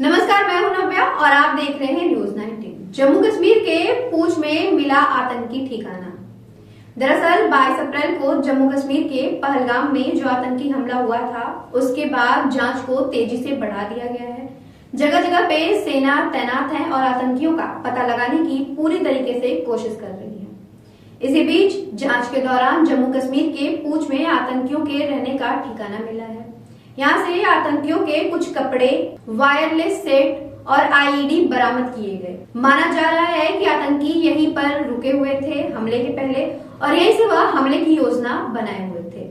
नमस्कार, मैं हूं नव्या और आप देख रहे हैं न्यूज 19। जम्मू कश्मीर के पूंछ में मिला आतंकी ठिकाना। दरअसल 22 अप्रैल को जम्मू कश्मीर के पहलगाम में जो आतंकी हमला हुआ था, उसके बाद जांच को तेजी से बढ़ा दिया गया है। जगह जगह पे सेना तैनात है और आतंकियों का पता लगाने की पूरी तरीके से कोशिश कर रही है। इसी बीच जांच के दौरान जम्मू कश्मीर के पूंछ में आतंकियों के रहने का ठिकाना मिला है। यहाँ से आतंकियों के कुछ कपड़े, वायरलेस सेट और आईईडी बरामद किए गए। माना जा रहा है कि आतंकी यहीं पर रुके हुए थे हमले के पहले और यहीं से वह हमले की योजना बनाए हुए थे।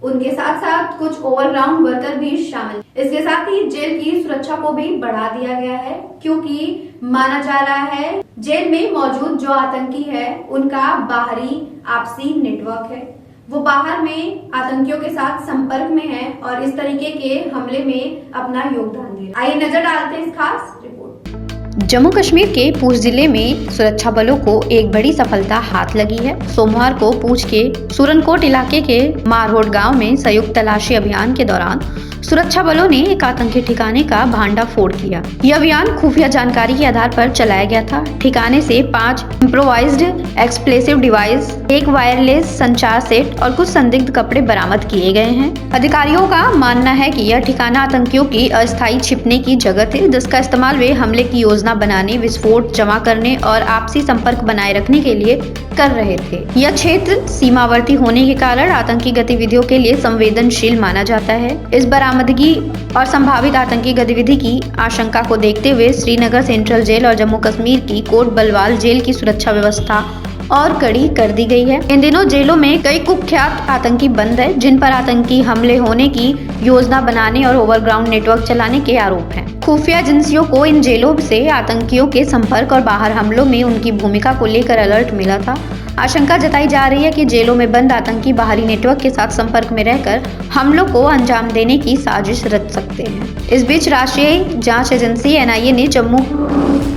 उनके साथ साथ कुछ ओवरग्राउंड वर्कर भी शामिल। इसके साथ ही जेल की सुरक्षा को भी बढ़ा दिया गया है, क्योंकि माना जा रहा है जेल में मौजूद जो आतंकी है उनका बाहरी आपसी नेटवर्क है। वो बाहर में आतंकियों के साथ संपर्क में है और इस तरीके के हमले में अपना योगदान दे रहे हैं। आइए नजर डालते हैं इस खास रिपोर्ट। जम्मू कश्मीर के पूंछ जिले में सुरक्षा बलों को एक बड़ी सफलता हाथ लगी है। सोमवार को पूंछ के सुरनकोट इलाके के मारहोड गांव में संयुक्त तलाशी अभियान के दौरान सुरक्षा बलों ने एक आतंकी ठिकाने का भांडाफोड़ किया। यह अभियान खुफिया जानकारी के आधार पर चलाया गया था। ठिकाने से 5 इम्प्रोवाइज्ड एक्सप्लोसिव डिवाइस, एक वायरलेस संचार सेट और कुछ संदिग्ध कपड़े बरामद किए गए हैं। अधिकारियों का मानना है कि यह ठिकाना आतंकियों की अस्थायी छिपने की जगह थी, जिसका इस्तेमाल वे हमले की योजना बनाने, विस्फोट जमा करने और आपसी संपर्क बनाए रखने के लिए कर रहे थे। यह क्षेत्र सीमावर्ती होने के कारण आतंकी गतिविधियों के लिए संवेदनशील माना जाता है। इस बरामदगी और संभावित आतंकी गतिविधि की आशंका को देखते हुए श्रीनगर सेंट्रल जेल और जम्मू कश्मीर की कोट बलवाल जेल की सुरक्षा व्यवस्था और कड़ी कर दी गई है। इन दिनों जेलों में कई कुख्यात आतंकी बंद हैं, जिन पर आतंकी हमले होने की योजना बनाने और ओवरग्राउंड नेटवर्क चलाने के आरोप हैं। खुफिया एजेंसियों को इन जेलों से आतंकियों के संपर्क और बाहर हमलों में उनकी भूमिका को लेकर अलर्ट मिला था। आशंका जताई जा रही है कि जेलों में बंद आतंकी बाहरी नेटवर्क के साथ संपर्क में रहकर हमलों को अंजाम देने की साजिश रच सकते हैं। इस बीच राष्ट्रीय जांच एजेंसी एनआईए ने जम्मू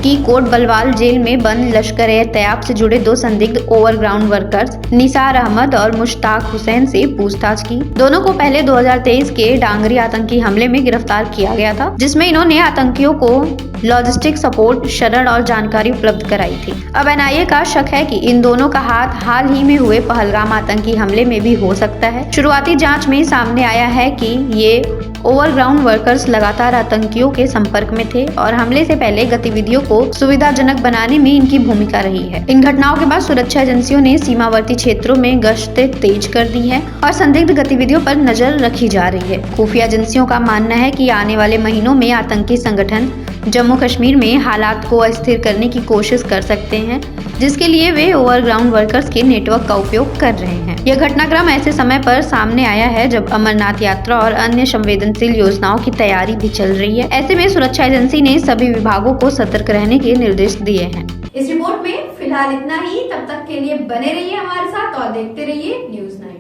की कोट बलवाल जेल में बंद लश्कर-ए-तैयब से जुड़े 2 संदिग्ध ओवरग्राउंड वर्कर्स निसार अहमद और मुश्ताक हुसैन से पूछताछ की। दोनों को पहले 2023 के डांगरी आतंकी हमले में गिरफ्तार किया गया था, जिसमें इन्होंने आतंकियों को लॉजिस्टिक सपोर्ट, शरण और जानकारी उपलब्ध कराई थी। अब एनआईए का शक है कि इन दोनों का हाथ हाल ही में हुए पहलगाम आतंकी हमले में भी हो सकता है। शुरुआती जांच में सामने आया है कि ये ओवरग्राउंड वर्कर्स लगातार आतंकियों के संपर्क में थे और हमले से पहले गतिविधियों को सुविधाजनक बनाने में इनकी भूमिका रही है। इन घटनाओं के बाद सुरक्षा एजेंसियों ने सीमावर्ती क्षेत्रों में गश्तें तेज कर दी हैं और संदिग्ध गतिविधियों पर नजर रखी जा रही है। खुफिया एजेंसियों का मानना है कि आने वाले महीनों में आतंकी संगठन जम्मू कश्मीर में हालात को अस्थिर करने की कोशिश कर सकते हैं, जिसके लिए वे ओवरग्राउंड वर्कर्स के नेटवर्क का उपयोग कर रहे हैं। यह घटनाक्रम ऐसे समय पर सामने आया है जब अमरनाथ यात्रा और अन्य संवेदनशील योजनाओं की तैयारी भी चल रही है। ऐसे में सुरक्षा एजेंसी ने सभी विभागों को सतर्क रहने के निर्देश दिए हैं। इस रिपोर्ट में फिलहाल इतना ही। तब तक के लिए बने रहिए हमारे साथ और देखते रहिए न्यूज 9।